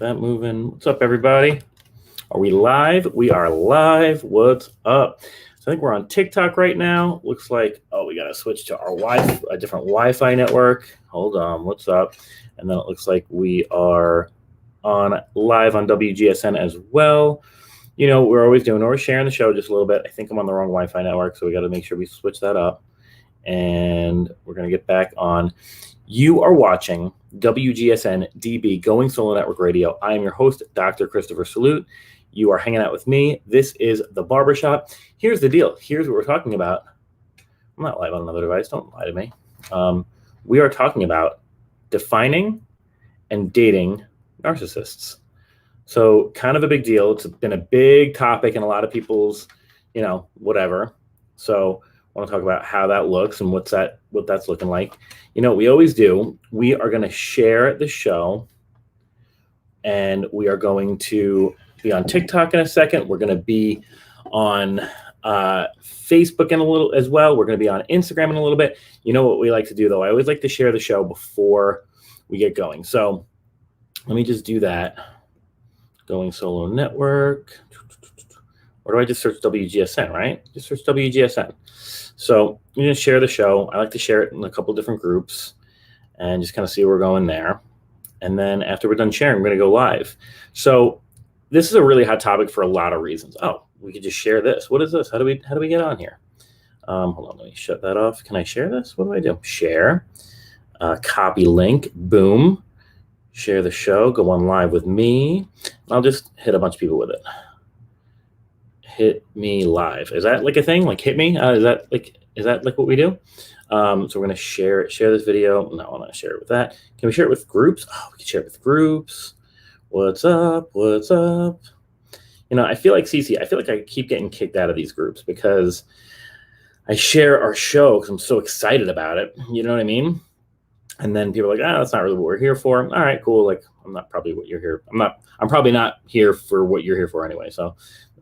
that moving. What's up, everybody? Are we live? We are live. What's up? So I think we're on TikTok right now. Looks like, we got to switch to our a different Wi-Fi network. Hold on. What's up? And then it looks like we are live on WGSN as well. You know, we're always sharing the show just a little bit. I think I'm on the wrong Wi-Fi network, so we got to make sure we switch that up. And we're going to get back on. You are watching WGSN-DB, Going Solo Network Radio. I am your host, Dr. Christopher Salute. You are hanging out with me. This is The Barbershop. Here's the deal. Here's what we're talking about. I'm not live on another device. Don't lie to me. We are talking about defining and dating narcissists. So kind of a big deal. It's been a big topic in a lot of people's, whatever. So I want to talk about how that looks and what that's looking like. You know what we always do? We are going to share the show, and we are going to be on TikTok in a second. We're going to be on Facebook in a little as well. We're going to be on Instagram in a little bit. You know what we like to do, though? I always like to share the show before we get going. So let me just do that. Going Solo Network. Or do I just search WGSN, right? Just search WGSN. So you're going to share the show. I like to share it in a couple different groups and just kind of see where we're going there. And then after we're done sharing, we're going to go live. So this is a really hot topic for a lot of reasons. Oh, we could just share this. What is this? How do we get on here? Hold on, let me shut that off. Can I share this? What do I do? Share. Copy link. Boom. Share the show. Go on live with me. I'll just hit a bunch of people with it. Hit me live. Is that like a thing? Like hit me? Is that like what we do? So we're gonna share this video. No, I'm not share it with that. Can we share it with groups? Oh, we can share it with groups. What's up? What's up? I feel like Cece. I feel like I keep getting kicked out of these groups because I share our show because I'm so excited about it. You know what I mean? And then people are like, that's not really what we're here for. All right, cool. Like I'm not probably what you're here. I'm probably not here for what you're here for anyway. So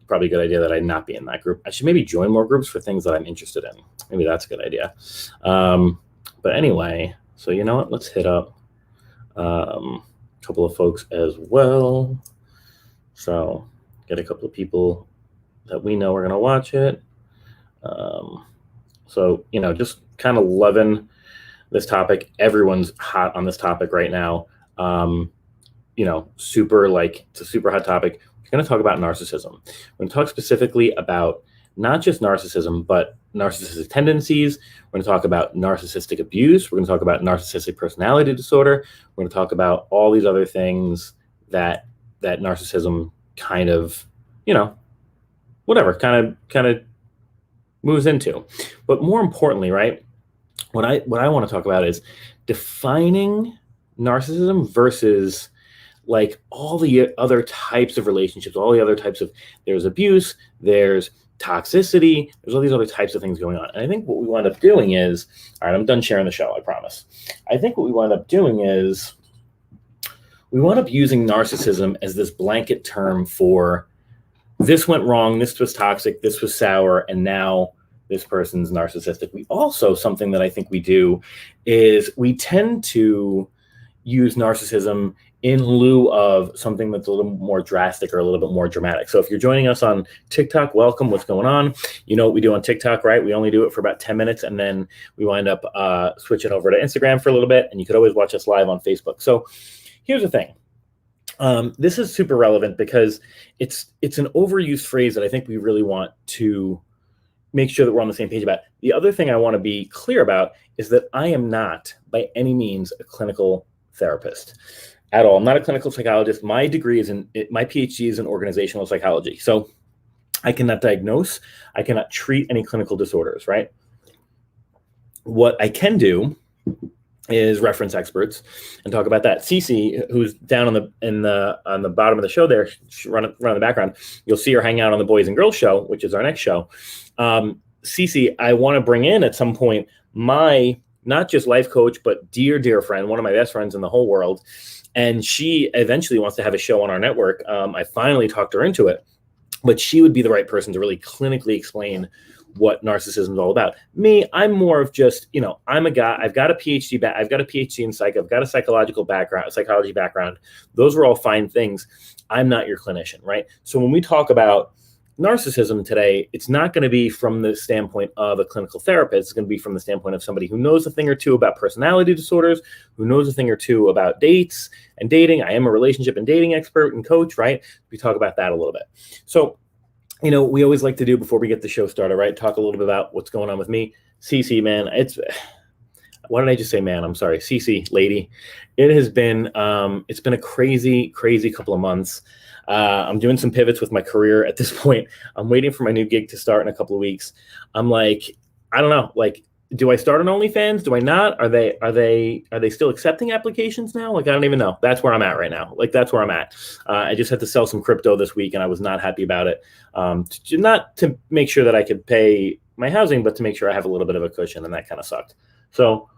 probably a good idea that I not be in that group. I should maybe join more groups for things that I'm interested in. Maybe that's a good idea. But anyway, so you know what? Let's hit up a couple of folks as well. So get a couple of people that we know are going to watch it. So, just kind of loving this topic. Everyone's hot on this topic right now. It's a super hot topic. We're going to talk about narcissism. We're going to talk specifically about not just narcissism, but narcissistic tendencies. We're going to talk about narcissistic abuse. We're going to talk about narcissistic personality disorder. We're going to talk about all these other things that narcissism kind of, kind of moves into. But more importantly, right, what I want to talk about is defining narcissism versus like all the other types of relationships, all the other types of, there's abuse, there's toxicity, there's all these other types of things going on. And I think what we wind up doing is, all right, I'm done sharing the show, I promise. I think what we wind up doing is we wind up using narcissism as this blanket term for this went wrong, this was toxic, this was sour, and now this person's narcissistic. We also, something that I think we do is we tend to use narcissism in lieu of something that's a little more drastic or a little bit more dramatic. So if you're joining us on TikTok, welcome. What's going on? You know what we do on TikTok, right? We only do it for about 10 minutes, and then we wind up switching over to Instagram for a little bit, and you could always watch us live on Facebook. So here's the thing. This is super relevant because it's an overused phrase that I think we really want to make sure that we're on the same page about. The other thing I want to be clear about is that I am not by any means a clinical therapist at all. I'm not a clinical psychologist. My degree is my PhD is in organizational psychology. So I cannot diagnose, I cannot treat any clinical disorders, right? What I can do is reference experts and talk about that. Cece, who's down on the bottom of the show there, run in the background, you'll see her hang out on the Boys and Girls show, which is our next show. Cece, I want to bring in at some point my not just life coach, but dear friend, one of my best friends in the whole world. And she eventually wants to have a show on our network. I finally talked her into it, but she would be the right person to really clinically explain what narcissism is all about. Me, I'm more of just, I'm a guy, I've got a PhD, I've got a PhD in psych, I've got a psychology background. Those are all fine things. I'm not your clinician, right? So when we talk about narcissism today, it's not going to be from the standpoint of a clinical therapist. It's going to be from the standpoint of somebody who knows a thing or two about personality disorders, who knows a thing or two about dates and dating. I am a relationship and dating expert and coach, right? We talk about that a little bit. So, we always like to do before we get the show started, right? Talk a little bit about what's going on with me. Cece, man, why did I just say man? I'm sorry. Cece, lady. It has been, it's been a crazy, crazy couple of months. I'm doing some pivots with my career at this point. I'm waiting for my new gig to start in a couple of weeks. I'm like, I don't know, do I start on OnlyFans? Do I not? Are they still accepting applications now? I don't even know. That's where I'm at right now. That's where I'm at. I just had to sell some crypto this week and I was not happy about it. Not to make sure that I could pay my housing, but to make sure I have a little bit of a cushion, and that kind of sucked. So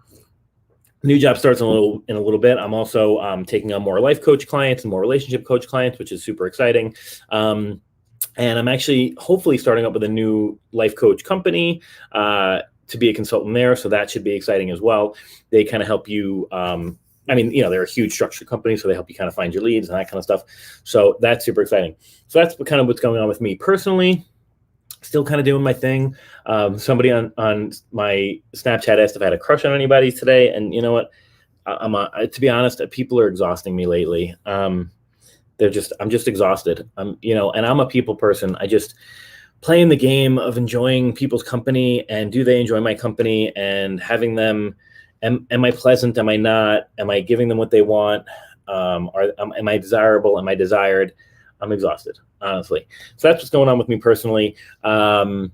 new job starts in a little bit. I'm also taking on more life coach clients and more relationship coach clients, which is super exciting. And I'm actually hopefully starting up with a new life coach company to be a consultant there. So that should be exciting as well. They kind of help you. They're a huge structured company, so they help you kind of find your leads and that kind of stuff. So that's super exciting. So that's kind of what's going on with me personally. Still kind of doing my thing. Somebody on my Snapchat asked if I had a crush on anybody today. And you know what? To be honest, people are exhausting me lately. I'm just exhausted. And I'm a people person. I just playing the game of enjoying people's company, and do they enjoy my company, and having them, am I pleasant? Am I not? Am I giving them what they want? Am I desirable? Am I desired? I'm exhausted, honestly. So that's what's going on with me personally. I'm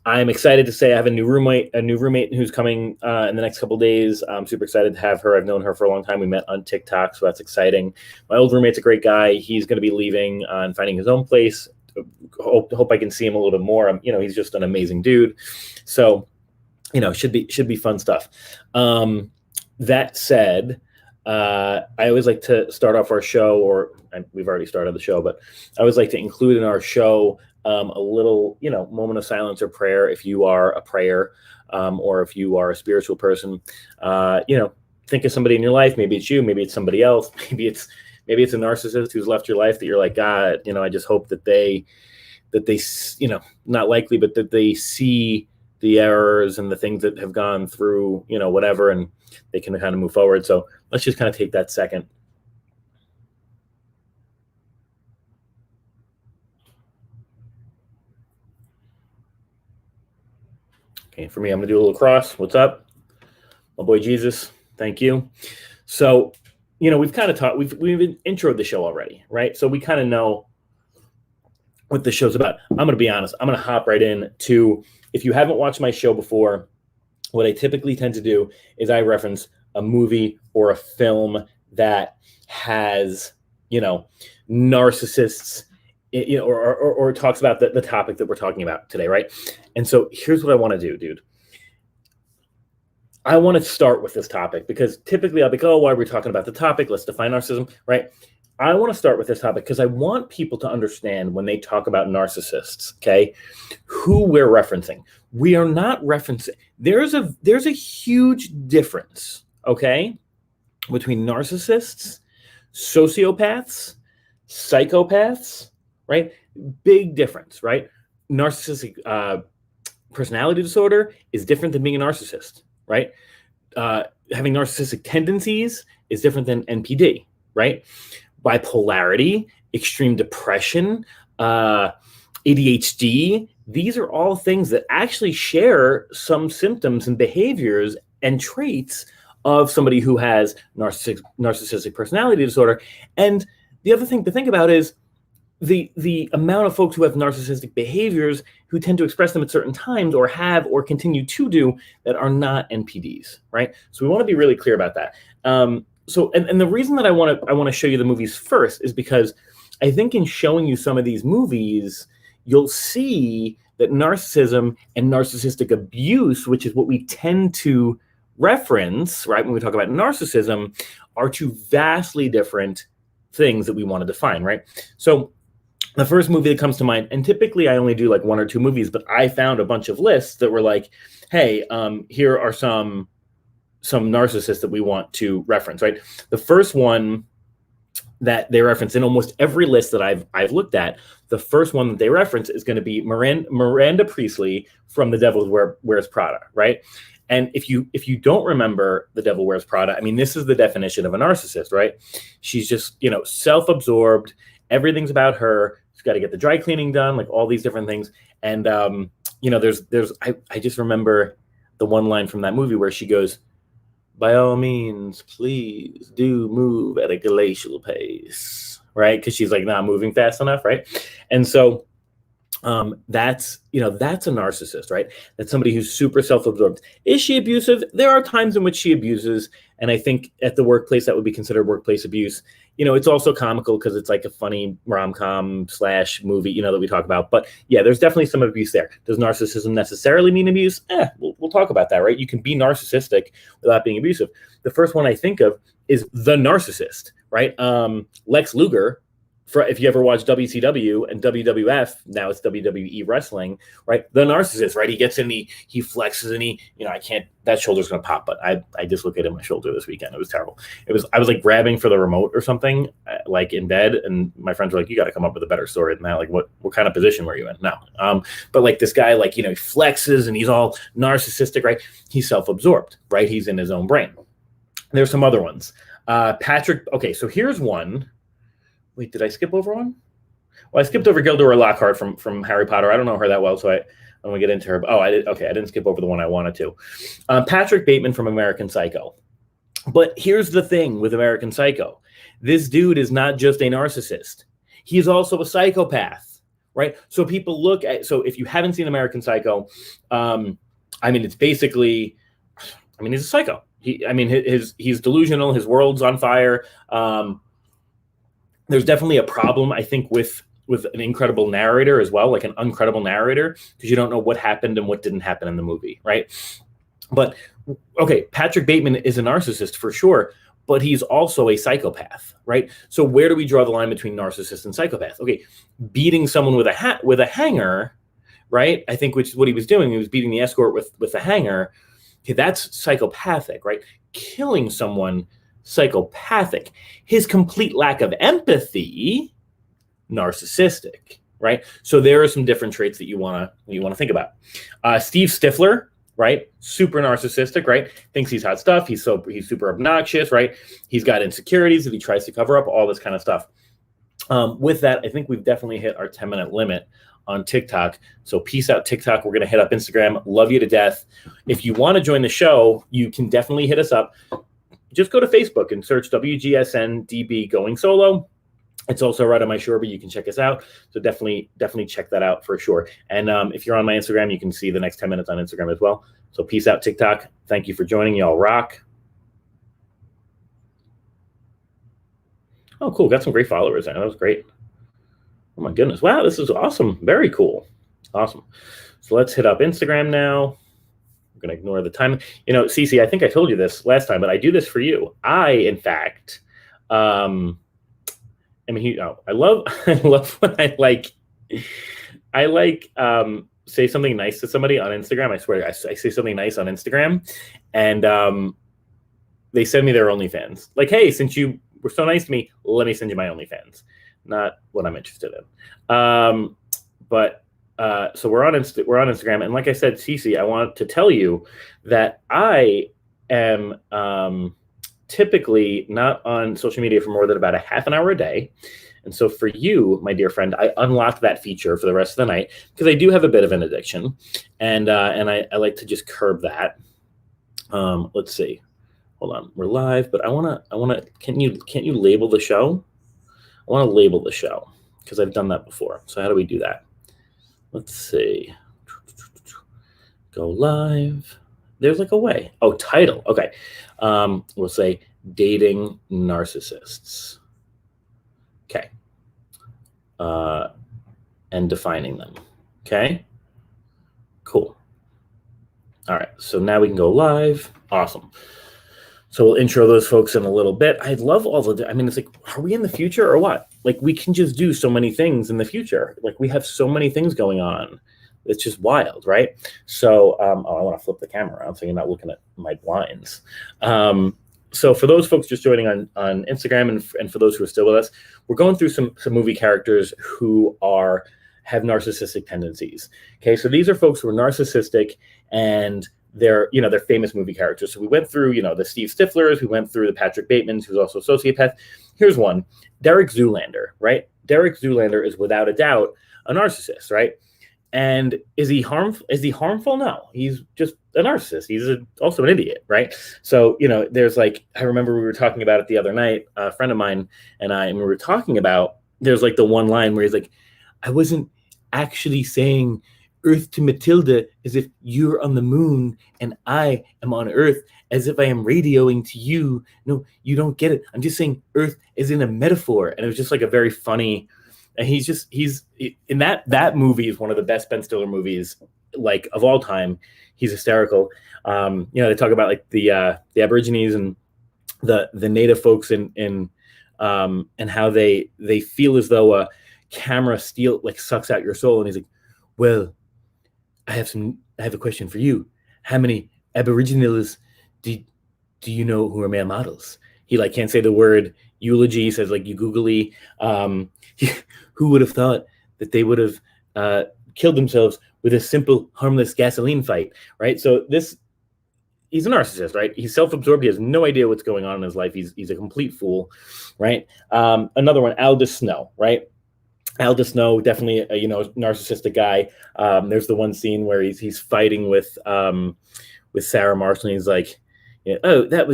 excited to say I have a new roommate who's coming in the next couple of days. I'm super excited to have her. I've known her for a long time. We met on TikTok, so that's exciting. My old roommate's a great guy. He's going to be leaving and finding his own place. Hope I can see him a little bit more. He's just an amazing dude. So, should be fun stuff. That said, I always like to start off our show, we've already started the show, but I always like to include in our show a little, moment of silence or prayer. If you are a prayer, or if you are a spiritual person, think of somebody in your life. Maybe it's you, maybe it's somebody else, maybe it's a narcissist who's left your life that you're like, God, I just hope that they, not likely, but that they see the errors and the things that have gone through, whatever, and they can kind of move forward. So let's just kind of take that second. Okay, for me, I'm gonna do a little cross. What's up? My boy Jesus, thank you. So, we've kind of talked, we've introed the show already, right? So we kind of know what the show's about. I'm going to be honest. I'm going to hop right in to, if you haven't watched my show before, what I typically tend to do is I reference a movie or a film that has, narcissists, or talks about the topic that we're talking about today, right? And so here's what I want to do, dude. I want to start with this topic because typically I'll be like, oh, why are we talking about the topic? Let's define narcissism, right? I want to start with this topic because I want people to understand when they talk about narcissists, okay, who we're referencing. We are not referencing. There's a huge difference, okay, between narcissists, sociopaths, psychopaths, right? Big difference, right? Narcissistic personality disorder is different than being a narcissist, right? Having narcissistic tendencies is different than NPD, right? Bipolarity, extreme depression, ADHD, these are all things that actually share some symptoms and behaviors and traits of somebody who has narcissistic personality disorder. And the other thing to think about is the amount of folks who have narcissistic behaviors who tend to express them at certain times or have or continue to do that are not NPDs, right? So we want to be really clear about that. So the reason that I want to show you the movies first is because I think in showing you some of these movies, you'll see that narcissism and narcissistic abuse, which is what we tend to reference, right, when we talk about narcissism, are two vastly different things that we want to define, right? So the first movie that comes to mind, and typically I only do like 1 or 2 movies, but I found a bunch of lists that were like, hey, here are some narcissists that we want to reference, right? The first one that they reference in almost every list that I've looked at, the first one that they reference is going to be Miranda Priestley from The Devil Wears Prada, right? And if you don't remember The Devil Wears Prada, I mean, this is the definition of a narcissist, right? She's just, self-absorbed. Everything's about her. She's got to get the dry cleaning done, like all these different things. And I just remember the one line from that movie where she goes, "By all means, please do move at a glacial pace," right? Because she's like not moving fast enough, right? And so that's a narcissist, right? That's somebody who's super self-absorbed. Is she abusive? There are times in which she abuses, and I think at the workplace that would be considered workplace abuse. It's also comical because it's like a funny rom-com / movie, that we talk about. But yeah, there's definitely some abuse there. Does narcissism necessarily mean abuse? We'll talk about that, right? You can be narcissistic without being abusive. The first one I think of is The Narcissist, right? Lex Luger. If you ever watch WCW and WWF, now it's WWE wrestling, right? The Narcissist, right? He gets in, he flexes, and that shoulder's going to pop, but I dislocated my shoulder this weekend. It was terrible. I was like grabbing for the remote or something, like in bed, and my friends were like, "You got to come up with a better story than that. Like, what kind of position were you in?" No. But like this guy, like, he flexes and he's all narcissistic, right? He's self-absorbed, right? He's in his own brain. There's some other ones. Patrick. Okay, so here's one. Wait, did I skip over one? Well, I skipped over Gilderoy Lockhart from Harry Potter. I don't know her that well, so I don't want to get into her. Oh, I did. Okay, I didn't skip over the one I wanted to. Patrick Bateman from American Psycho. But here's the thing with American Psycho. This dude is not just a narcissist. He's also a psychopath, right? So people look at, so if you haven't seen American Psycho, it's basically, he's a psycho. He's delusional. His world's on fire. There's definitely a problem, I think, with an incredible narrator as well, like an uncredible narrator, because you don't know what happened and what didn't happen in the movie, right? But, okay, Patrick Bateman is a narcissist for sure, but he's also a psychopath, right? So where do we draw the line between narcissist and psychopath? Okay, beating someone with a hanger, right? I think which is what he was doing. He was beating the escort with a hanger. Okay, that's psychopathic, right? Killing someone, psychopathic. His complete lack of empathy, narcissistic, right? So there are some different traits that you want to think about. Steve Stifler, right? Super narcissistic, right? Thinks he's hot stuff. He's super obnoxious, right? He's got insecurities that he tries to cover up, all this kind of stuff. With that, I think we've definitely hit our 10-minute limit on TikTok. So peace out, TikTok. We're going to hit up Instagram. Love you to death. If you want to join the show, you can definitely hit us up. Just go to Facebook and search WGSN-DB Going Solo. It's also right on my Shore, but you can check us out. So definitely check that out for sure. And if you're on my Instagram, you can see the next 10 minutes on Instagram as well. So peace out, TikTok. Thank you for joining. Y'all rock. Oh, cool. Got some great followers. That was great. Oh, my goodness. Wow, this is awesome. Very cool. Awesome. So let's hit up Instagram now. Going to ignore the time. Cece, I think I told you this last time, but I do this for you. I, in fact, I love when I say something nice to somebody on Instagram. I swear, I say something nice on Instagram, and they send me their OnlyFans. Like, hey, since you were so nice to me, let me send you my OnlyFans. Not what I'm interested in. So we're on Instagram, and like I said, Cece, I want to tell you that I am typically not on social media for more than about a half an hour a day. And so for you, my dear friend, I unlocked that feature for the rest of the night because I do have a bit of an addiction, and I like to just curb that. Let's see. Hold on, we're live, but I wanna. Can you label the show? I want to label the show because I've done that before. So how do we do that? Let's see. Go live. There's like a way. Oh, title. Okay. We'll say dating narcissists. Okay. And defining them. Okay. Cool. All right. So now we can go live. Awesome. So we'll intro those folks in a little bit. I love all the, I mean, it's like, are we in the future or what? Like, we can just do so many things in the future. Like, we have so many things going on. It's just wild, right? So, I want to flip the camera around so you're not looking at my blinds. So for those folks just joining on Instagram, and for those who are still with us, we're going through some movie characters who have narcissistic tendencies. Okay, so these are folks who are narcissistic, and they're famous movie characters. So we went through, the Steve Stiflers, we went through the Patrick Batemans, who's also a sociopath. Here's one, Derek Zoolander, right? Derek Zoolander is without a doubt a narcissist, right? And is he harmful? No, he's just a narcissist. He's also an idiot, right? So, there's like, I remember we were talking about it the other night, a friend of mine and we were talking about, there's like the one line where he's like, I wasn't actually saying Earth to Matilda as if you're on the moon and I am on Earth, as if I am radioing to you. No, you don't get it. I'm just saying Earth is in a metaphor. And it was just like a very funny, and he's in that movie is one of the best Ben Stiller movies, like, of all time. He's hysterical. They talk about like the Aborigines and the native folks and how they feel as though a camera sucks out your soul. And he's like, well, I have a question for you. How many Aboriginals do you know who are male models? He like can't say the word eulogy. He says like you googly. Who would have thought that they would have killed themselves with a simple, harmless gasoline fight, right? So he's a narcissist, right? He's self-absorbed. He has no idea what's going on in his life. He's a complete fool, right? Another one, Aldous Snow, right? Aldous Snow, definitely a narcissistic guy. There's the one scene where he's fighting with Sarah Marshall, and he's like, oh, that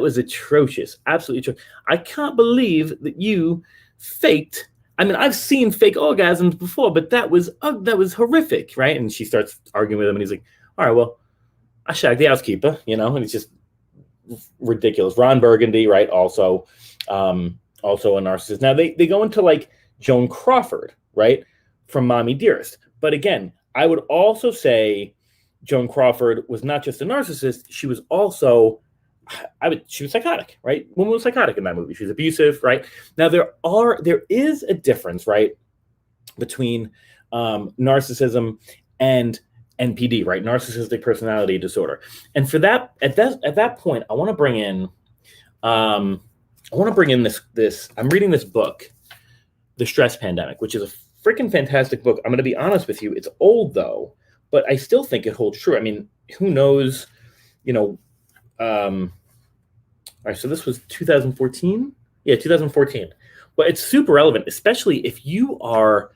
was atrocious, absolutely atrocious. I can't believe that you faked. I mean, I've seen fake orgasms before, but that was horrific, right? And she starts arguing with him, and he's like, all right, well, I shagged the housekeeper, and it's just ridiculous. Ron Burgundy, right? Also a narcissist. Now they go into like Joan Crawford, right, from Mommy Dearest. But again, I would also say Joan Crawford was not just a narcissist; she was also, she was psychotic, right? Woman was psychotic in that movie. She was abusive, right? Now there is a difference, right, between narcissism and NPD, right? Narcissistic personality disorder. And for that, at that point, I want to bring in this. I'm reading this book, The Stress Pandemic, which is a freaking fantastic book. I'm going to be honest with you. It's old though, but I still think it holds true. I mean, who knows, all right, so this was 2014? Yeah, 2014. Well, it's super relevant, especially if you are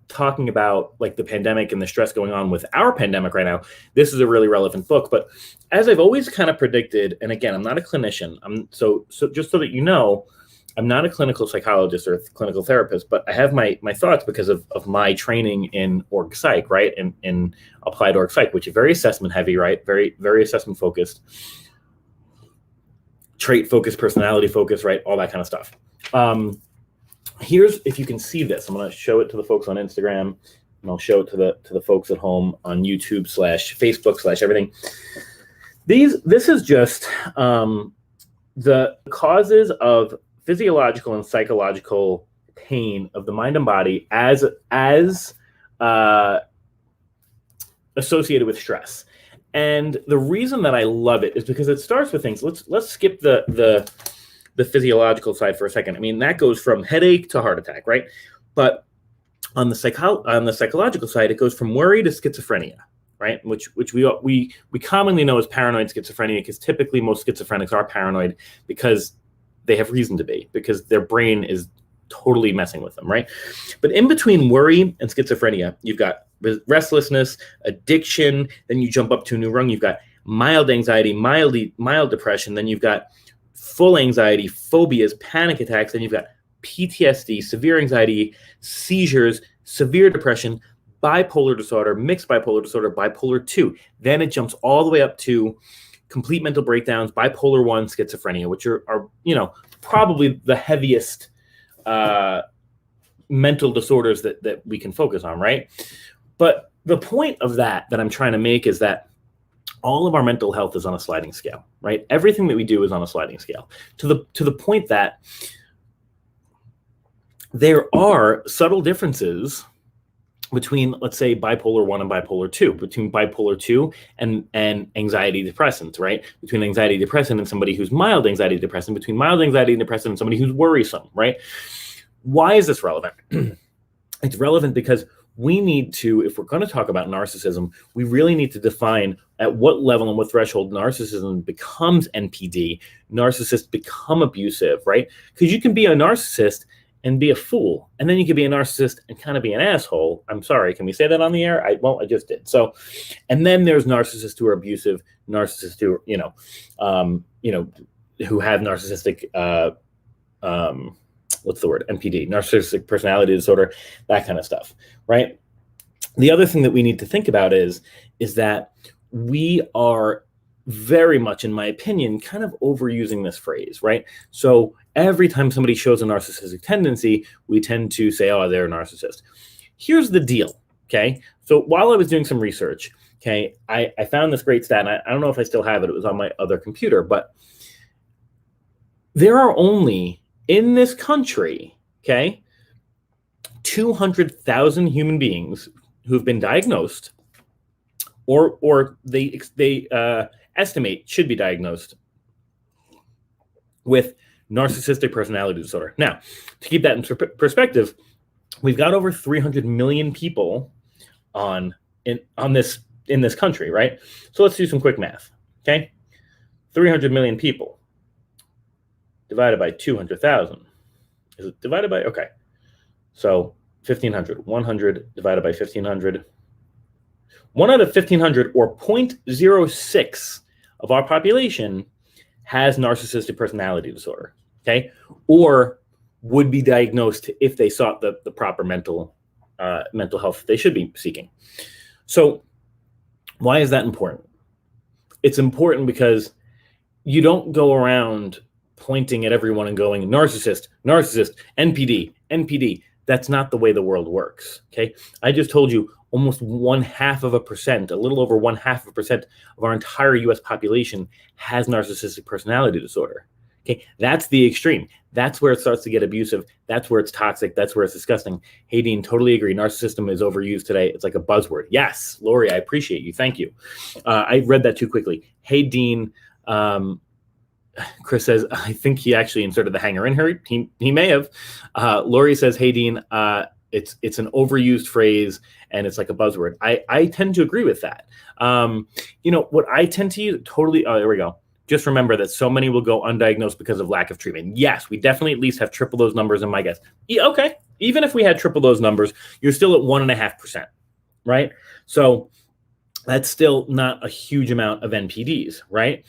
talking about like the pandemic and the stress going on with our pandemic right now. This is a really relevant book. But as I've always kind of predicted, and again, I'm not a clinician. So just so that you know, I'm not a clinical psychologist or clinical therapist, but I have my thoughts because of my training in org psych, right? In applied org psych, which is very assessment heavy, right? Very, very assessment focused, trait focused, personality focused, right? All that kind of stuff. Here's, if you can see this, I'm going to show it to the folks on Instagram, and I'll show it to the folks at home on YouTube /Facebook /everything. This is just the causes of physiological and psychological pain of the mind and body as associated with stress. And the reason that I love it is because it starts with things. Let's skip the physiological side for a second. I mean, that goes from headache to heart attack, right? But on the psychological side, it goes from worry to schizophrenia, right? Which we commonly know as paranoid schizophrenia, because typically most schizophrenics are paranoid because they have reason to be, because their brain is totally messing with them, right? But in between worry and schizophrenia, you've got restlessness, addiction, then you jump up to a new rung, you've got mild anxiety, mild depression, then you've got full anxiety, phobias, panic attacks, then you've got PTSD, severe anxiety, seizures, severe depression, bipolar disorder, mixed bipolar disorder, bipolar 2. Then it jumps all the way up to complete mental breakdowns, bipolar 1, schizophrenia, which are probably the heaviest mental disorders that we can focus on, right? But the point of that I'm trying to make is that all of our mental health is on a sliding scale, right? Everything that we do is on a sliding scale to the point that there are subtle differences between, let's say, bipolar 1 and bipolar 2, between bipolar 2 and anxiety depressant, right? Between anxiety depressant and somebody who's mild anxiety depressant, between mild anxiety depressant and somebody who's worrisome, right? Why is this relevant? It's relevant because we need to, if we're going to talk about narcissism, we really need to define at what level and what threshold narcissism becomes NPD, narcissists become abusive, right? Because you can be a narcissist and be a fool, and then you can be a narcissist and kind of be an asshole. I'm sorry, can we say that on the air? I just did. So, and then there's narcissists who are abusive, narcissists who, who have narcissistic, what's the word? NPD, narcissistic personality disorder, that kind of stuff, right? The other thing that we need to think about is that we are very much, in my opinion, kind of overusing this phrase, right? So every time somebody shows a narcissistic tendency, we tend to say, oh, they're a narcissist. Here's the deal, okay? So while I was doing some research, okay, I found this great stat, and I don't know if I still have it. It was on my other computer, but there are only, in this country, okay, 200,000 human beings who've been diagnosed or they estimate should be diagnosed with narcissistic personality disorder. Now, to keep that in perspective, we've got over 300 million people in this country, right? So let's do some quick math, okay? 300 million people divided by 200,000. Is it divided by? Okay. So 1,500. 100 divided by 1,500. 1 out of 1,500, or 0.06 of our population, has narcissistic personality disorder, okay? Or would be diagnosed if they sought the proper mental health they should be seeking. So why is that important? It's important because you don't go around pointing at everyone and going, narcissist, narcissist, NPD, NPD. That's not the way the world works, okay? I just told you almost 0.5%, a little over 0.5% of our entire US population has narcissistic personality disorder, okay? That's the extreme. That's where it starts to get abusive. That's where it's toxic. That's where it's disgusting. Hey, Dean, totally agree. Narcissism is overused today. It's like a buzzword. Yes, Lori, I appreciate you. Thank you. I read that too quickly. Hey, Dean, Chris says, I think he actually inserted the hanger in her. He may have. Lori says, hey, Dean, it's an overused phrase and it's like a buzzword. I tend to agree with that. What I tend to use totally, oh, there we go. Just remember that so many will go undiagnosed because of lack of treatment. Yes, we definitely at least have triple those numbers in my guess. Okay, even if we had triple those numbers, you're still at 1.5%, right? So that's still not a huge amount of NPDs, right?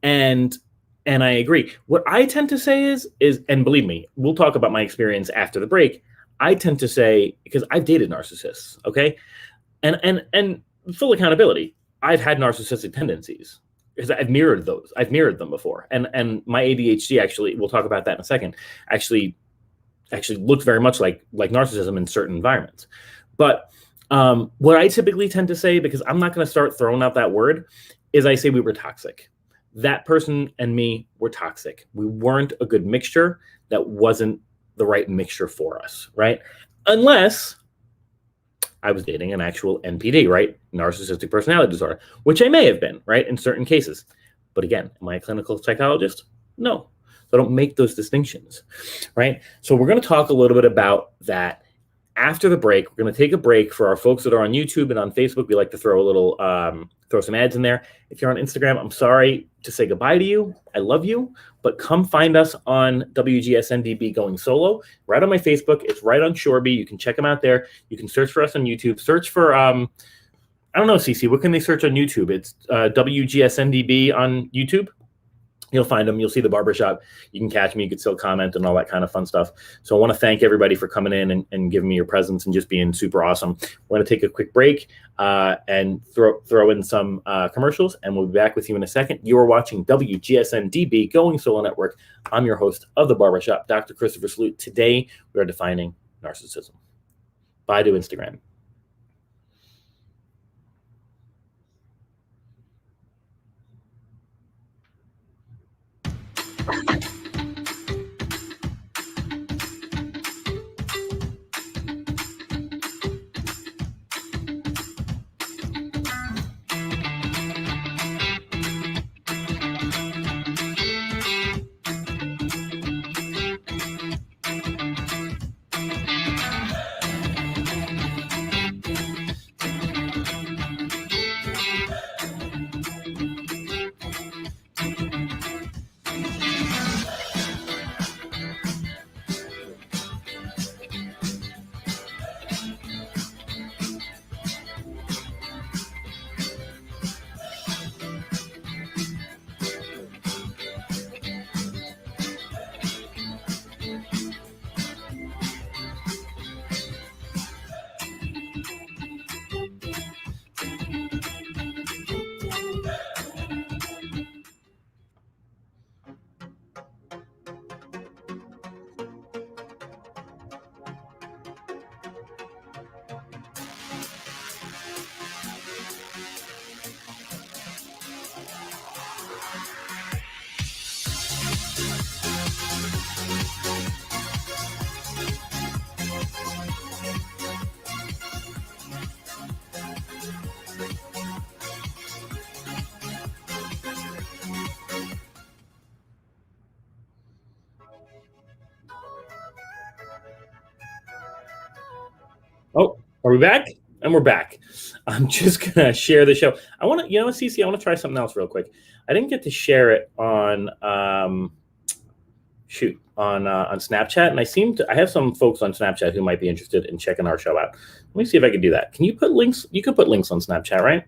And I agree. What I tend to say is, and believe me, we'll talk about my experience after the break. I tend to say, because I've dated narcissists, okay? And full accountability, I've had narcissistic tendencies because I've mirrored those. I've mirrored them before. And my ADHD, actually, we'll talk about that in a second, actually looks very much like narcissism in certain environments. But what I typically tend to say, because I'm not going to start throwing out that word, is I say we were toxic. That person and me were toxic. We weren't a good mixture. That wasn't the right mixture for us, right? Unless I was dating an actual NPD, right? Narcissistic personality disorder, which I may have been, right? In certain cases. But again, am I a clinical psychologist? No. So I don't make those distinctions, right? So we're going to talk a little bit about that after the break. We're going to take a break. For our folks that are on YouTube and on Facebook, we like to throw a little, throw some ads in there. If you're on Instagram, I'm sorry to say goodbye to you. I love you, but come find us on WGSN-DB Going Solo, right on my Facebook. It's right on Shoreby. You can check them out there. You can search for us on YouTube. Search for, I don't know, CC, what can they search on YouTube? It's WGSN-DB on YouTube. You'll find them. You'll see the barbershop. You can catch me. You can still comment and all that kind of fun stuff. So I want to thank everybody for coming in and giving me your presence and just being super awesome. We're going to take a quick break and throw in some commercials, and we'll be back with you in a second. You are watching WGSN-DB Going Solo Network. I'm your host of the barbershop, Dr. Christopher Salute. Today, we are defining narcissism. Bye to Instagram. Oh, are we back? And we're back. I'm just going to share the show. I want to, you know what, Cece, I want to try something else real quick. I didn't get to share it on, on Snapchat. And I have some folks on Snapchat who might be interested in checking our show out. Let me see if I can do that. Can you put links? You could put links on Snapchat, right?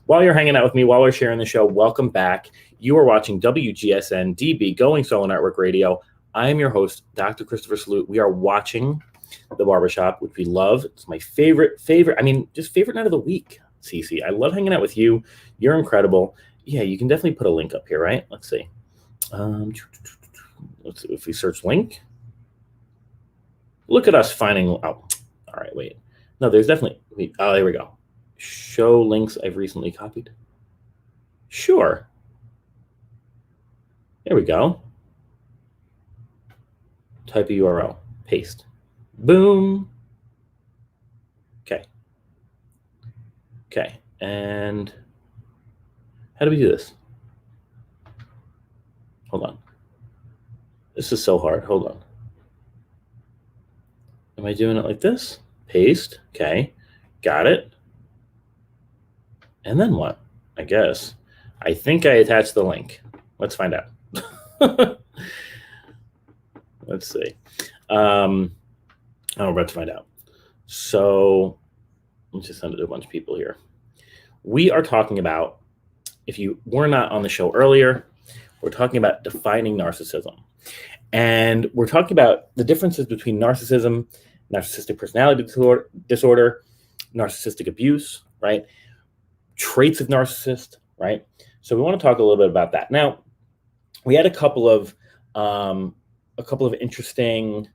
While you're hanging out with me, while we're sharing the show, welcome back. You are watching WGSN-DB, Going Solo Network Radio. I am your host, Dr. Christopher Salute. We are watching The Barbershop, which we love. It's my favorite, just favorite night of the week, Cece. I love hanging out with you. You're incredible. Yeah, you can definitely put a link up here, right? Let's see. Let's see if we search link. Look at us finding, oh, all right, wait. No, there's definitely, oh, there we go. Show links I've recently copied. Sure. There we go. Type a URL, paste. Boom. Okay. Okay. And how do we do this? Hold on. This is so hard. Hold on. Am I doing it like this? Paste. Okay. Got it. And then what? I guess. I think I attached the link. Let's find out. Let's see. Oh, we're about to find out. So let's just send it to a bunch of people here. We are talking about, if you were not on the show earlier, we're talking about defining narcissism. And we're talking about the differences between narcissism, narcissistic personality disorder, narcissistic abuse, right? Traits of narcissist, right? So we want to talk a little bit about that. Now, we had a couple of interesting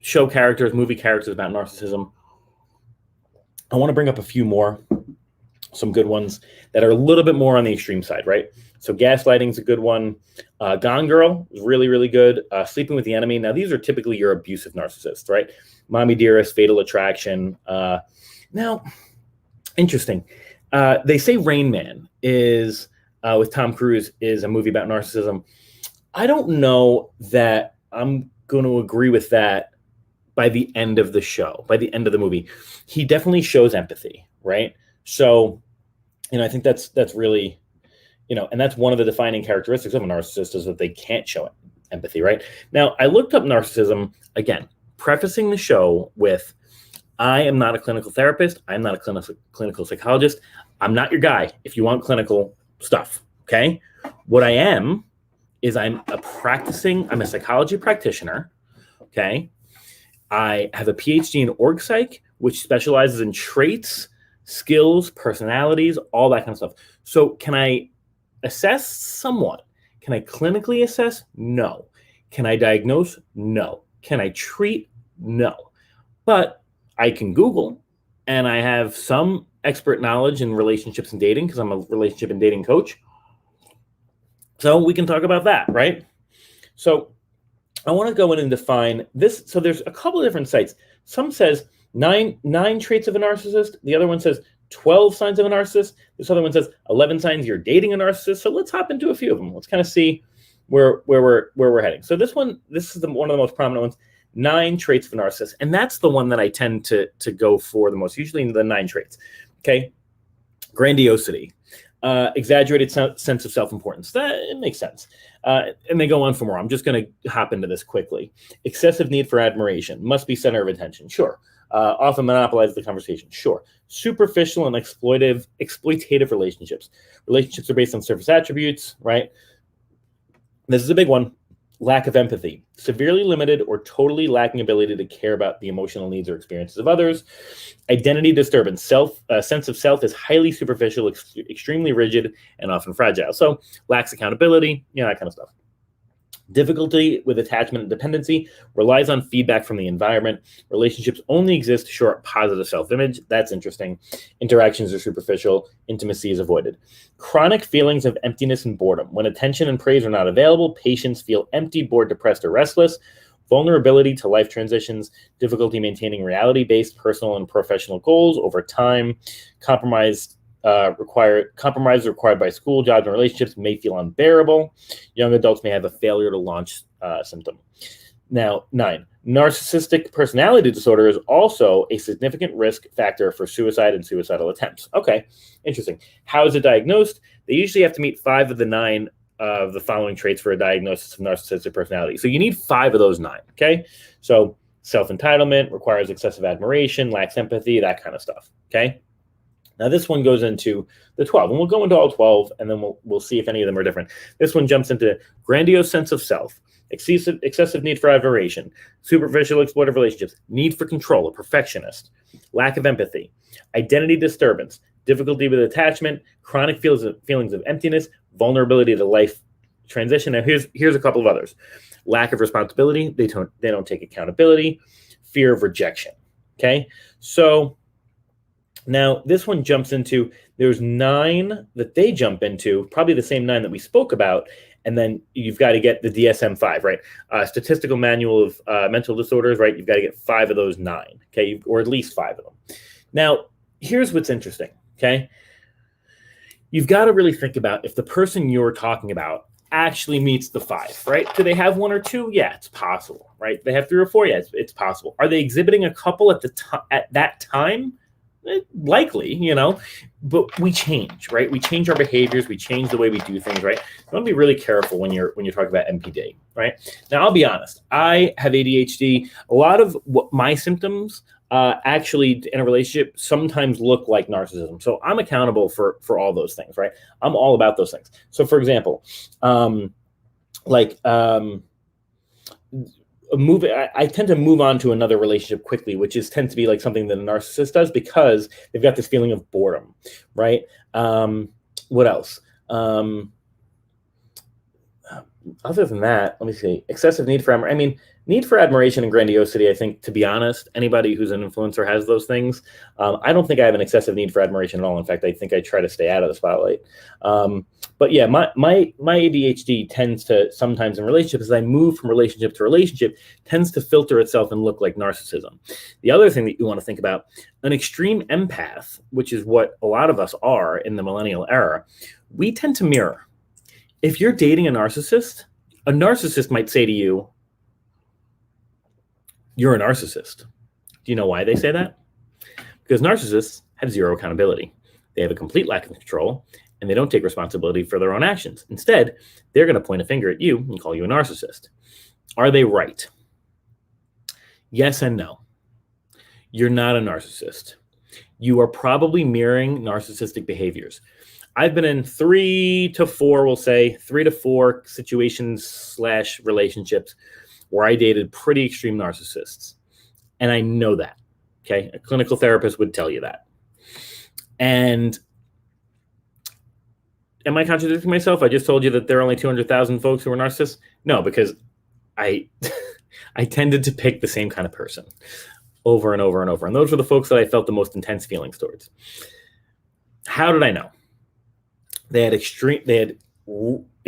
show characters, movie characters about narcissism. I want to bring up a few more, some good ones that are a little bit more on the extreme side, right? So Gaslighting is a good one. Gone Girl is really, really good. Sleeping with the Enemy. Now, these are typically your abusive narcissists, right? Mommy Dearest, Fatal Attraction. Now, interesting. They say Rain Man is, with Tom Cruise, is a movie about narcissism. I don't know that I'm going to agree with that by the end of the show, by the end of the movie. He definitely shows empathy, right? So, I think that's really, and that's one of the defining characteristics of a narcissist is that they can't show empathy, right? Now, I looked up narcissism, again, prefacing the show with, I am not a clinical therapist. I'm not a clinical psychologist. I'm not your guy if you want clinical stuff, okay? What I am is I'm a psychology practitioner, okay? I have a PhD in org psych, which specializes in traits, skills, personalities, all that kind of stuff. So can I assess someone? Can I clinically assess? No. Can I diagnose? No. Can I treat? No. But I can Google, and I have some expert knowledge in relationships and dating because I'm a relationship and dating coach. So we can talk about that, right? So I want to go in and define this. So there's a couple of different sites. Some says nine traits of a narcissist. The other one says 12 signs of a narcissist. This other one says 11 signs you're dating a narcissist. So let's hop into a few of them. Let's kind of see where we're heading. So this one, this is one of the most prominent ones. 9 traits of a narcissist, and that's the one that I tend to go for the most. Usually the 9 traits. Okay, grandiosity, exaggerated sense of self-importance. That it makes sense. And they go on for more. I'm just going to hop into this quickly. Excessive need for admiration, must be center of attention. Sure. Often monopolize the conversation. Sure. Superficial and exploitative relationships. Relationships are based on surface attributes, right? This is a big one. Lack of empathy, severely limited or totally lacking ability to care about the emotional needs or experiences of others. Identity disturbance, sense of self is highly superficial, extremely rigid, and often fragile. So lacks accountability, that kind of stuff. Difficulty with attachment and dependency, relies on feedback from the environment. Relationships only exist to shore up positive self-image. That's interesting. Interactions are superficial. Intimacy is avoided. Chronic feelings of emptiness and boredom. When attention and praise are not available, patients feel empty, bored, depressed, or restless. Vulnerability to life transitions. Difficulty maintaining reality-based personal and professional goals over time. Compromise required by school, jobs, and relationships may feel unbearable. Young adults may have a failure to launch symptom. Now, 9, narcissistic personality disorder is also a significant risk factor for suicide and suicidal attempts. Okay, interesting. How is it diagnosed? They usually have to meet 5 of the 9 of the following traits for a diagnosis of narcissistic personality. So you need 5 of those 9, okay? So self-entitlement, requires excessive admiration, lacks empathy, that kind of stuff, okay? Now, this one goes into the 12, and we'll go into all 12, and then we'll see if any of them are different. This one jumps into grandiose sense of self, excessive need for admiration, superficial exploitive relationships, need for control, a perfectionist, lack of empathy, identity disturbance, difficulty with attachment, chronic feelings of emptiness, vulnerability to life transition. Now, here's a couple of others. Lack of responsibility, they don't take accountability, fear of rejection, okay? So now, this one jumps into, there's 9 that they jump into, probably the same 9 that we spoke about, and then you've got to get the DSM-5, right? Statistical Manual of Mental Disorders, right? You've got to get 5 of those 9, okay? Or at least 5 of them. Now, here's what's interesting, okay? You've got to really think about if the person you're talking about actually meets the 5, right? Do they have 1 or 2? Yeah, it's possible, right? They have 3 or 4? Yeah, it's possible. Are they exhibiting a couple at that time? Likely, but we change, right? We change our behaviors, we change the way we do things, right? You want to be really careful when you're talking about MPD, right? Now, I'll be honest. I have ADHD. A lot of what my symptoms actually in a relationship sometimes look like narcissism. So I'm accountable for all those things, right? I'm all about those things. So, for example, I tend to move on to another relationship quickly, which tends to be like something that a narcissist does because they've got this feeling of boredom, right? What else? Other than that, let me see. Excessive need for need for admiration and grandiosity. I think, to be honest, anybody who's an influencer has those things. I don't think I have an excessive need for admiration at all. In fact, I think I try to stay out of the spotlight. But yeah, my ADHD tends to sometimes in relationships, as I move from relationship to relationship, tends to filter itself and look like narcissism. The other thing that you want to think about, an extreme empath, which is what a lot of us are in the millennial era, we tend to mirror. If you're dating a narcissist might say to you, "You're a narcissist." Do you know why they say that? Because narcissists have zero accountability. They have a complete lack of control, and they don't take responsibility for their own actions. Instead, they're going to point a finger at you and call you a narcissist. Are they right? Yes and no. You're not a narcissist. You are probably mirroring narcissistic behaviors. I've been in 3 to 4 situations/relationships where I dated pretty extreme narcissists. And I know that, okay? A clinical therapist would tell you that. And am I contradicting myself? I just told you that there are only 200,000 folks who are narcissists. No, because I tended to pick the same kind of person over and over and over. And those were the folks that I felt the most intense feelings towards. How did I know? They had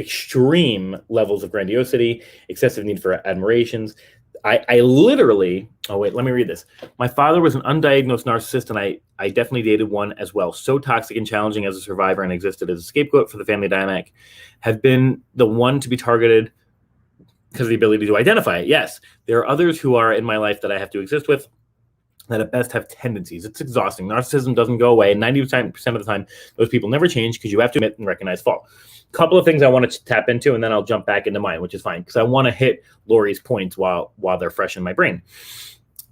extreme levels of grandiosity, excessive need for admirations. I literally, oh wait, let me read this. My father was an undiagnosed narcissist, and I definitely dated one as well. So toxic and challenging as a survivor, and existed as a scapegoat for the family dynamic. Have been the one to be targeted because of the ability to identify it. Yes, there are others who are in my life that I have to exist with that at best have tendencies. It's exhausting. Narcissism doesn't go away. 90% of the time, those people never change because you have to admit and recognize fault. Couple of things I want to tap into, and then I'll jump back into mine, which is fine because I want to hit Lori's points while they're fresh in my brain.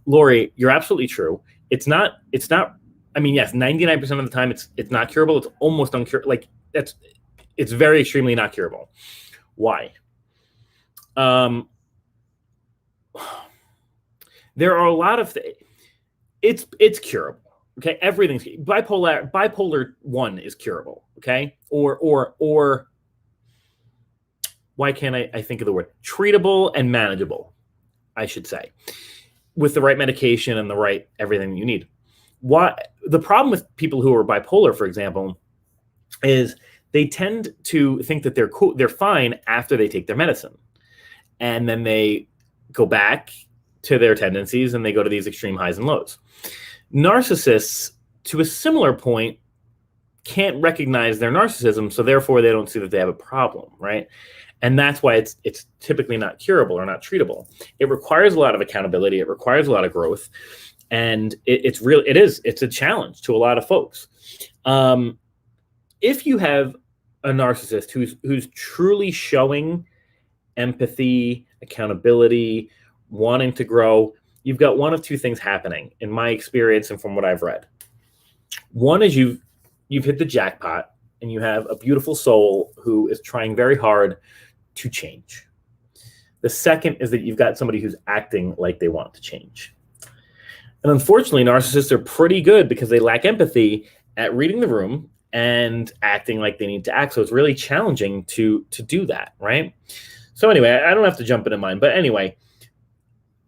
Lori, you're absolutely true. It's not. I mean, yes, 99% of the time it's not curable. It's almost uncurable. Like it's very extremely not curable. Why? There are a lot of things. It's curable. Okay, everything's bipolar 1 is curable. Okay, or why can't I think of the word treatable and manageable? I should say, with the right medication and the right everything you need. The problem with people who are bipolar, for example, is they tend to think that they're cool, they're fine after they take their medicine, and then they go back to their tendencies and they go to these extreme highs and lows. Narcissists, to a similar point, can't recognize their narcissism, so therefore they don't see that they have a problem, right? And that's why it's typically not curable or not treatable. It requires a lot of accountability. It requires a lot of growth, and it's a challenge to a lot of folks. If you have a narcissist who's truly showing empathy, accountability, wanting to grow, you've got one of two things happening in my experience and from what I've read. One is you've hit the jackpot and you have a beautiful soul who is trying very hard to change. The second is that you've got somebody who's acting like they want to change. And unfortunately, narcissists are pretty good because they lack empathy at reading the room and acting like they need to act. So it's really challenging to do that, right? So anyway, I don't have to jump into mine, but anyway,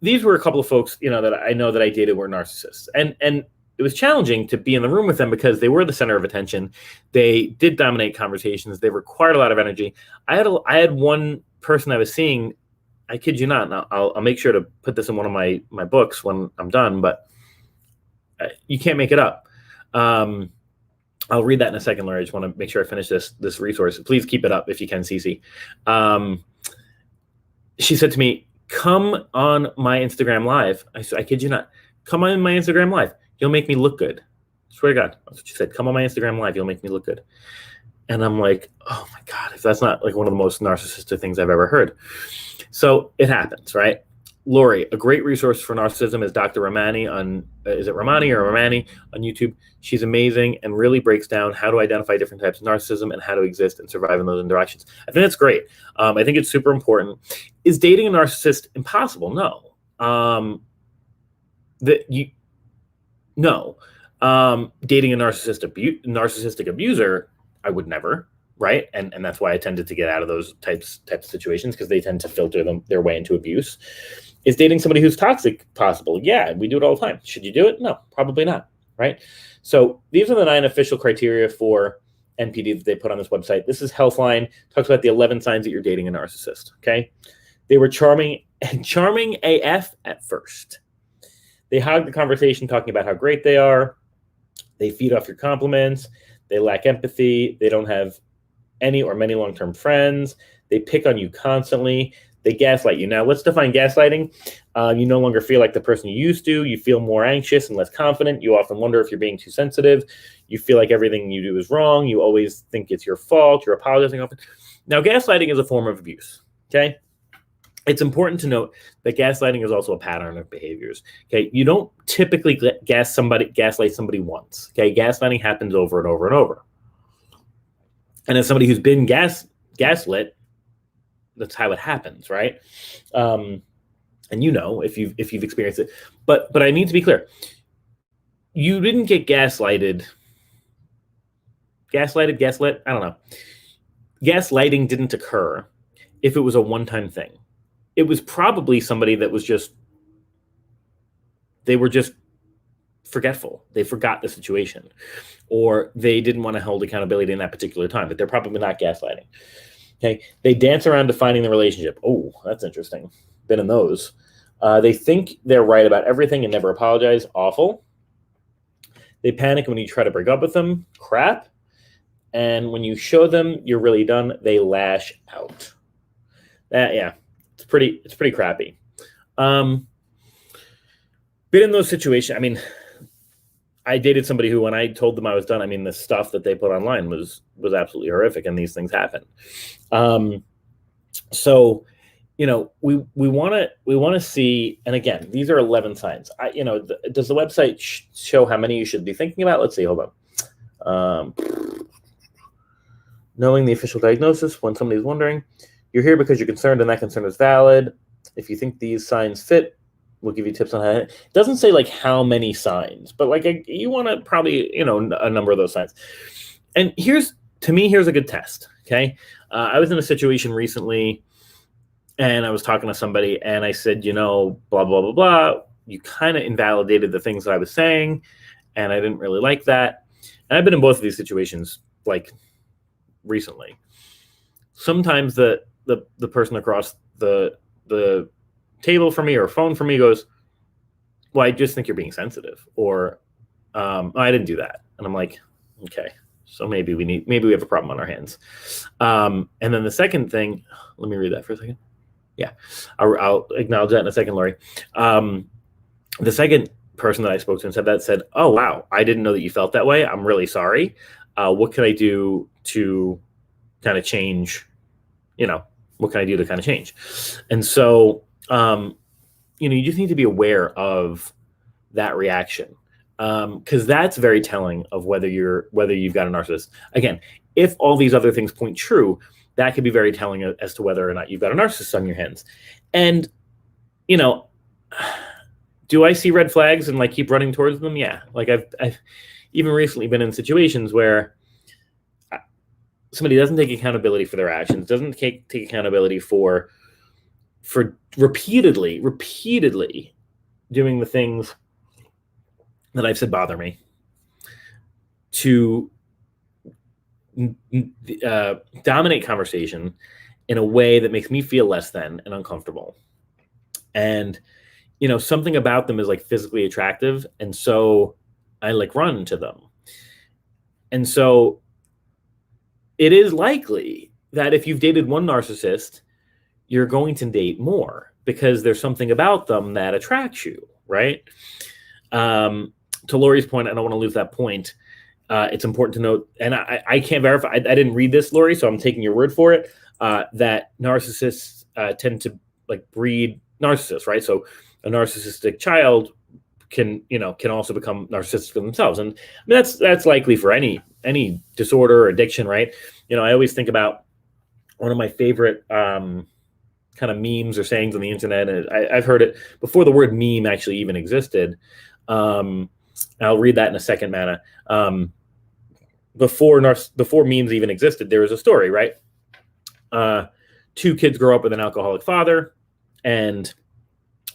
these were a couple of folks, that I know that I dated were narcissists. And it was challenging to be in the room with them because they were the center of attention. They did dominate conversations. They required a lot of energy. I had one person I was seeing, I kid you not, and I'll make sure to put this in one of my books when I'm done, but you can't make it up. I'll read that in a second, Larry. I just want to make sure I finish this resource. Please keep it up if you can, Cece. She said to me, come on my Instagram Live. I kid you not. Come on my Instagram Live. You'll make me look good. I swear to God. That's what she said. Come on my Instagram Live. You'll make me look good. And I'm like, oh my God, if that's not like one of the most narcissistic things I've ever heard. So it happens, right? Lori, a great resource for narcissism is Dr. Ramani is it Ramani or Ramani on YouTube? She's amazing and really breaks down how to identify different types of narcissism and how to exist and survive in those interactions. I think that's great. I think it's super important. Is dating a narcissist impossible? No. Dating a narcissistic abuser, I would never, right? And that's why I tended to get out of those types of situations, because they tend to filter their way into abuse. Is dating somebody who's toxic possible? Yeah, we do it all the time. Should you do it? No, probably not, right? So these are the 9 official criteria for NPD that they put on this website. This is Healthline, talks about the 11 signs that you're dating a narcissist, okay? They were charming AF at first. They hog the conversation talking about how great they are. They feed off your compliments. They lack empathy. They don't have any or many long-term friends. They pick on you constantly. They gaslight you. Now, let's define gaslighting. You no longer feel like the person you used to. You feel more anxious and less confident. You often wonder if you're being too sensitive. You feel like everything you do is wrong. You always think it's your fault. You're apologizing often. Now, gaslighting is a form of abuse, okay? It's important to note that gaslighting is also a pattern of behaviors, okay? You don't typically gaslight somebody once, okay? Gaslighting happens over and over and over. And as somebody who's been gaslit, that's how it happens, right? And if you've experienced it, but I need to be clear. You didn't get gaslit. I don't know. Gaslighting didn't occur if it was a one-time thing. It was probably somebody that was they were just forgetful. They forgot the situation, or they didn't want to hold accountability in that particular time, but they're probably not gaslighting. Okay, they dance around defining the relationship. Oh, that's interesting. Been in those. They think they're right about everything and never apologize. Awful. They panic when you try to break up with them. Crap. And when you show them you're really done, they lash out. Yeah, it's pretty crappy. Been in those situations. I mean, I dated somebody who, when I told them I was done, I mean, the stuff that they put online was absolutely horrific, and these things happen. So, you know, we want to see, and again, these are 11 signs. Does the website show how many you should be thinking about? Let's see. Hold on. Knowing the official diagnosis when somebody's wondering, you're here because you're concerned, and that concern is valid. If you think these signs fit, we'll give you tips on how. It doesn't say like how many signs, but like you want to probably, a number of those signs. And here's a good test. Okay. I was in a situation recently and I was talking to somebody and I said, blah, blah, blah, blah. You kind of invalidated the things that I was saying. And I didn't really like that. And I've been in both of these situations like recently. Sometimes the person across the table from me or phone from me goes, well, I just think you're being sensitive, or I didn't do that. And I'm like, okay, so maybe we have a problem on our hands. And then the second thing, let me read that for a second. Yeah, I'll acknowledge that in a second, Lori. The second person that I spoke to and said, oh, wow, I didn't know that you felt that way. I'm really sorry. What can I do to kind of change, what can I do to kind of change? And so, you just need to be aware of that reaction, because that's very telling of whether you've got a narcissist. Again, if all these other things point true, that could be very telling as to whether or not you've got a narcissist on your hands. And, do I see red flags and like keep running towards them? Yeah. Like I've even recently been in situations where somebody doesn't take accountability for their actions, doesn't take accountability for repeatedly doing the things that I've said bother me, to dominate conversation in a way that makes me feel less than and uncomfortable. And, something about them is like physically attractive. And so I like run to them. And so it is likely that if you've dated one narcissist, you're going to date more because there's something about them that attracts you, right? To Lori's point, I don't want to lose that point. It's important to note, and I can't verify, I didn't read this, Lori, so I'm taking your word for it, that narcissists tend to like breed narcissists, right? So a narcissistic child can also become narcissistic themselves. And I mean, that's likely for any disorder or addiction, right? I always think about one of my favorite kind of memes or sayings on the internet, and I've heard it before the word meme actually even existed. I'll read that in a second, Manna. Before memes even existed, there was a story, right? Two kids grow up with an alcoholic father, and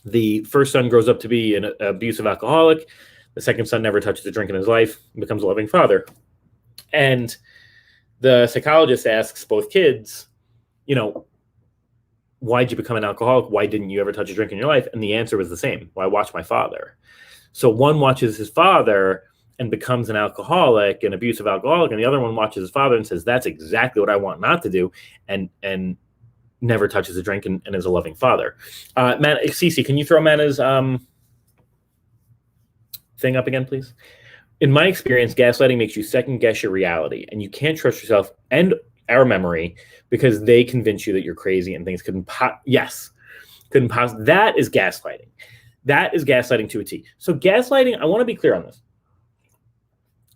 the first son grows up to be an abusive alcoholic. The second son never touches a drink in his life and becomes a loving father. And the psychologist asks both kids, why'd you become an alcoholic? Why didn't you ever touch a drink in your life? And the answer was the same. Well, I watched my father. So one watches his father and becomes an alcoholic, an abusive alcoholic, and the other one watches his father and says, that's exactly what I want not to do, and never touches a drink and is a loving father. Man, Cece, can you throw Manna's thing up again, please? In my experience, gaslighting makes you second guess your reality, and you can't trust yourself and our memory because they convince you that you're crazy and things couldn't possibly. That is gaslighting. That is gaslighting to a T. So gaslighting, I want to be clear on this.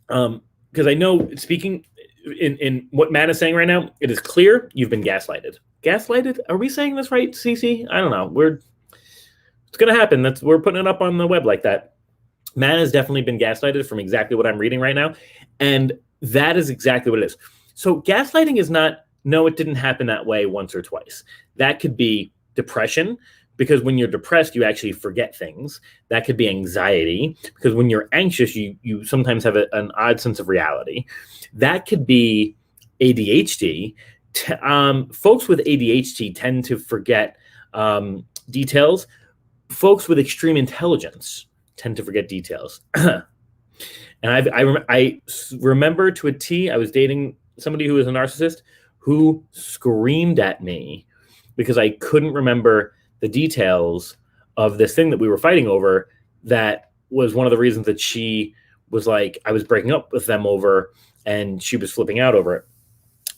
Because I know, speaking in what Matt is saying right now, it is clear you've been gaslighted. Gaslighted? Are we saying this right, Cece? I don't know. It's going to happen. We're putting it up on the web like that. Matt has definitely been gaslighted from exactly what I'm reading right now. And that is exactly what it is. So gaslighting is not, no, it didn't happen that way once or twice. That could be depression, because when you're depressed, you actually forget things. That could be anxiety, because when you're anxious, you sometimes have an odd sense of reality. That could be ADHD, Folks with ADHD tend to forget details. Folks with extreme intelligence tend to forget details. And I remember to a T, I was dating somebody who was a narcissist who screamed at me because I couldn't remember the details of this thing that we were fighting over. That was one of the reasons that she was like, I was breaking up with them over, and she was flipping out over it.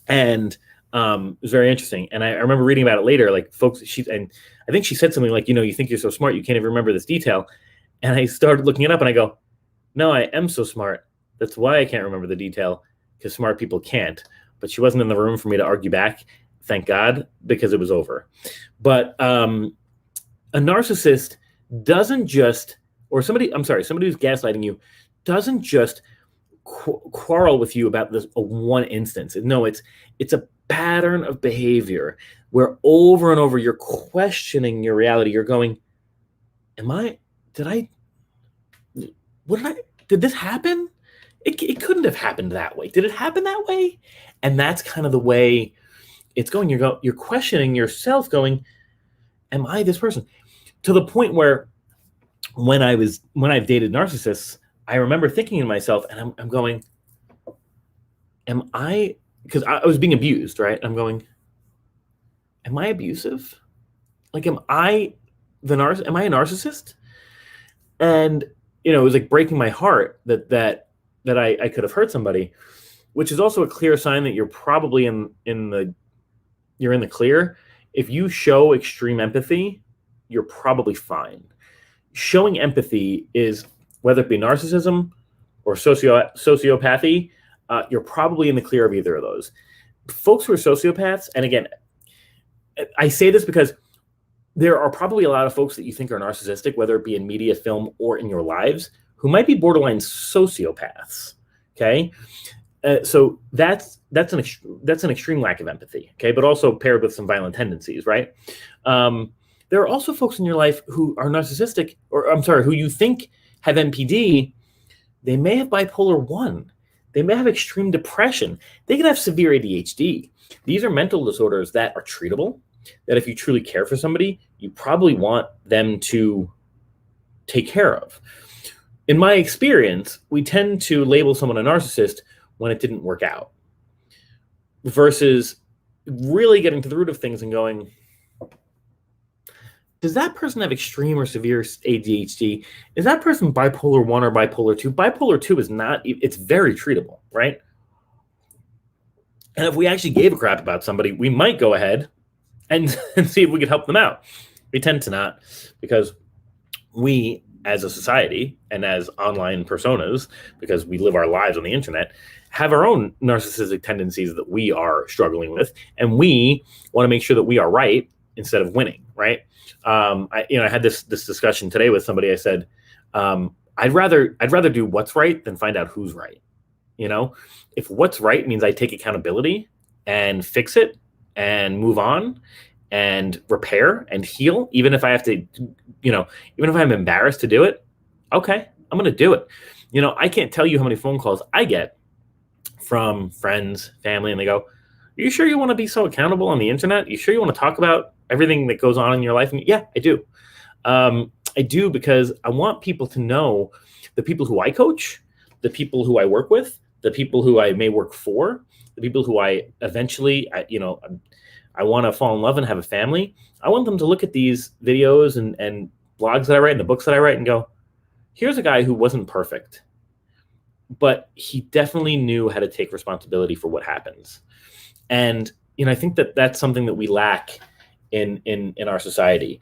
And it was very interesting. And I remember reading about it later, like folks, and I think she said something like, you think you're so smart, you can't even remember this detail. And I started looking it up and I go, no, I am so smart. That's why I can't remember the detail, because smart people can't. But she wasn't in the room for me to argue back, thank God, because it was over. But a narcissist doesn't just, or somebody who's gaslighting you doesn't just quarrel with you about this one instance. No, it's a pattern of behavior where over and over you're questioning your reality. You're going, did this happen? It couldn't have happened that way. Did it happen that way? And that's kind of the way it's going. You're questioning yourself, going, am I this person? To the point where when I've dated narcissists, I remember thinking to myself, and I'm going, am I, because I was being abused, right? I'm going, am I abusive? Like, am I a narcissist? And, it was like breaking my heart that I could have hurt somebody, which is also a clear sign that you're probably in the clear. If you show extreme empathy, you're probably fine. Showing empathy is, whether it be narcissism or sociopathy, you're probably in the clear of either of those. Folks who are sociopaths, and again, I say this because there are probably a lot of folks that you think are narcissistic, whether it be in media, film, or in your lives, who might be borderline sociopaths. Okay, so that's an extreme lack of empathy. Okay, but also paired with some violent tendencies, right? There are also folks in your life who are narcissistic, who you think have NPD. They may have bipolar 1. They may have extreme depression. They can have severe ADHD. These are mental disorders that are treatable, that if you truly care for somebody, you probably want them to take care of. In my experience, we tend to label someone a narcissist when it didn't work out, versus really getting to the root of things and going, does that person have extreme or severe ADHD? Is that person bipolar 1 or bipolar 2? Bipolar 2 is not, it's very treatable, right? And if we actually gave a crap about somebody, we might go ahead and see if we could help them out. We tend to not, because we, as a society and as online personas, because we live our lives on the internet, have our own narcissistic tendencies that we are struggling with, and we want to make sure that we are right instead of winning, right? I had this discussion today with somebody. I said, I'd rather do what's right than find out who's right. If what's right means I take accountability and fix it and move on and repair and heal, even if I have to, even if I'm embarrassed to do it, okay, I'm going to do it. I can't tell you how many phone calls I get from friends, family, and they go, are you sure you want to be so accountable on the internet? You sure you want to talk about everything that goes on in your life? And yeah, I do. I do, because I want people to know, the people who I coach, the people who I work with, the people who I may work for, the people who I eventually, I want to fall in love and have a family. I want them to look at these videos and blogs that I write and the books that I write and go, here's a guy who wasn't perfect, but he definitely knew how to take responsibility for what happens. And, I think that that's something that we lack in our society.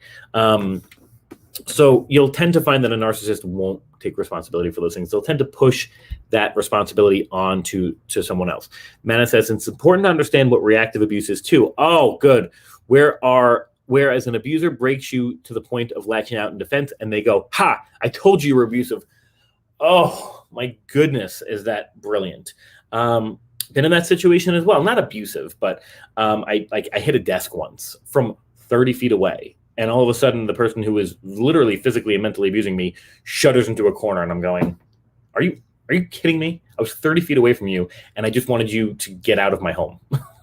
So you'll tend to find that a narcissist won't take responsibility for those things. They'll tend to push that responsibility on to someone else. Mana says, it's important to understand what reactive abuse is too. Oh, good. Whereas an abuser breaks you to the point of lashing out in defense, and they go, ha, I told you were abusive. Oh, my goodness, is that brilliant. Been in that situation as well. Not abusive, but I hit a desk once from 30 feet away. And all of a sudden, the person who is literally physically and mentally abusing me shudders into a corner, and I'm going, are you kidding me? I was 30 feet away from you, and I just wanted you to get out of my home.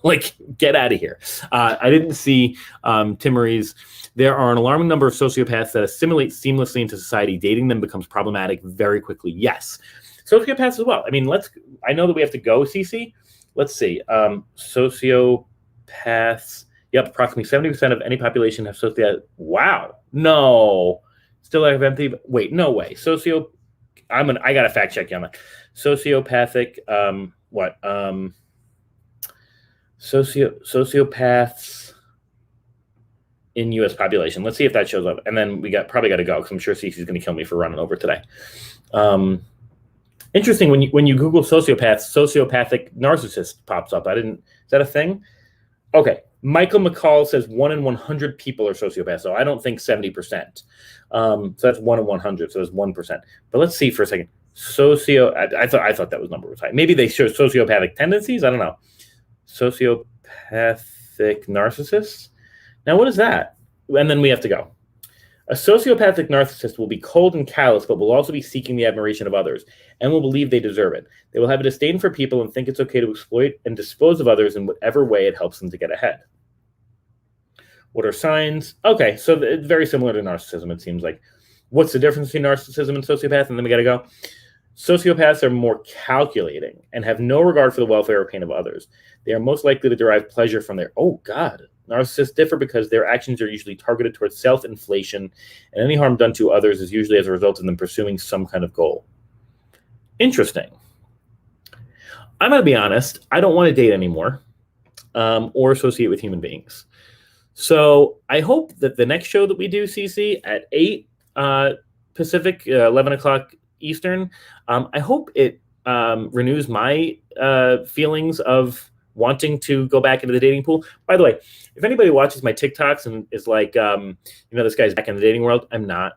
Like, get out of here. I didn't see Tim Marie's. There are an alarming number of sociopaths that assimilate seamlessly into society. Dating them becomes problematic very quickly. Yes. Sociopaths as well. I mean, I know that we have to go, Cece. Let's see. Sociopaths. Yep, approximately 70% of any population have sociopath. Wow. No. Still have empathy. Wait, no way. I got to fact check you on that. Sociopathic. Sociopaths in U.S. population. Let's see if that shows up. And then probably got to go because I'm sure Cece's going to kill me for running over today. Interesting. When you Google sociopaths, sociopathic narcissist pops up. Is that a thing? Okay. Michael McCall says 1 in 100 people are sociopaths. So I don't think 70%. So that's 1 in 100. So that's 1%. But let's see for a second. I thought that number was high. Maybe they show sociopathic tendencies. I don't know. Sociopathic narcissists. Now, what is that? And then we have to go. A sociopathic narcissist will be cold and callous, but will also be seeking the admiration of others and will believe they deserve it. They will have a disdain for people and think it's okay to exploit and dispose of others in whatever way it helps them to get ahead. What are signs? Okay, so it's very similar to narcissism, it seems like. What's the difference between narcissism and sociopath? And then we got to go. Sociopaths are more calculating and have no regard for the welfare or pain of others. They are most likely to derive pleasure from their, narcissists differ because their actions are usually targeted towards self-inflation, and any harm done to others is usually as a result of them pursuing some kind of goal. Interesting. I'm going to be honest. I don't want to date anymore or associate with human beings. So I hope that the next show that we do, CC, at 8 Pacific, 11 o'clock Eastern, I hope it renews my feelings of wanting to go back into the dating pool. By the way, if anybody watches my TikToks and is like, this guy's back in the dating world, I'm not.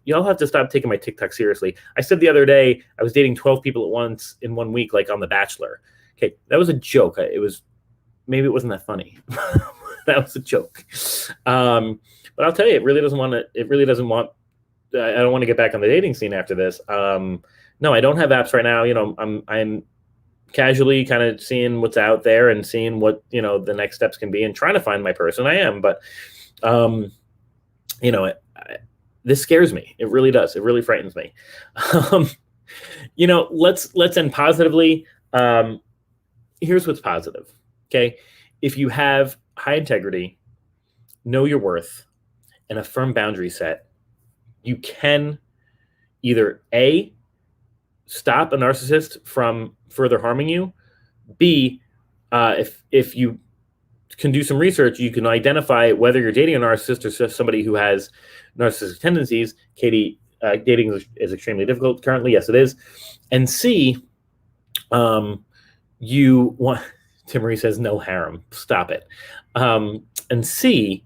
Y'all have to stop taking my TikTok seriously. I said the other day I was dating 12 people at once in 1 week, like on The Bachelor. Okay, that was a joke. Maybe it wasn't that funny. That was a joke. But I'll tell you, it really doesn't want. I don't want to get back on the dating scene after this. No, I don't have apps right now. I'm casually kind of seeing what's out there and seeing what, the next steps can be and trying to find my person. I am, but, this scares me. It really does. It really frightens me. Let's end positively. Here's what's positive. Okay. If you have high integrity, know your worth, and a firm boundary set, you can either A, stop a narcissist from further harming you. B, if you can do some research, you can identify whether you're dating a narcissist or somebody who has narcissistic tendencies. Katie, dating is extremely difficult currently. Yes, it is. And C, Tim Marie says no harem. Stop it. And C,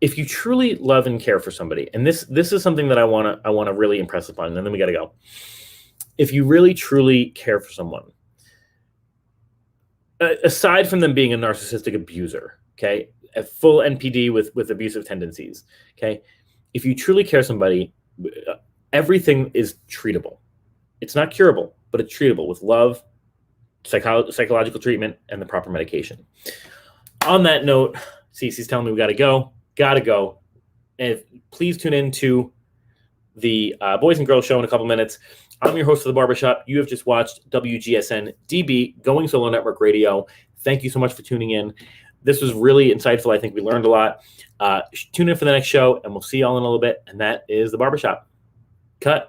if you truly love and care for somebody, and this is something that I want to really impress upon, and then we got to go. If you really truly care for someone, aside from them being a narcissistic abuser, okay, a full NPD with abusive tendencies, okay, if you truly care somebody, everything is treatable. It's not curable, but it's treatable with love, psychological treatment, and the proper medication. On that note, Cece's telling me we got to go. And please tune in to the Boys and Girls Show in a couple minutes. I'm your host of The Barbershop. You have just watched WGSN-DB, Going Solo Network Radio. Thank you so much for tuning in. This was really insightful. I think we learned a lot. Tune in for the next show, and we'll see y'all in a little bit. And that is The Barbershop. Cut.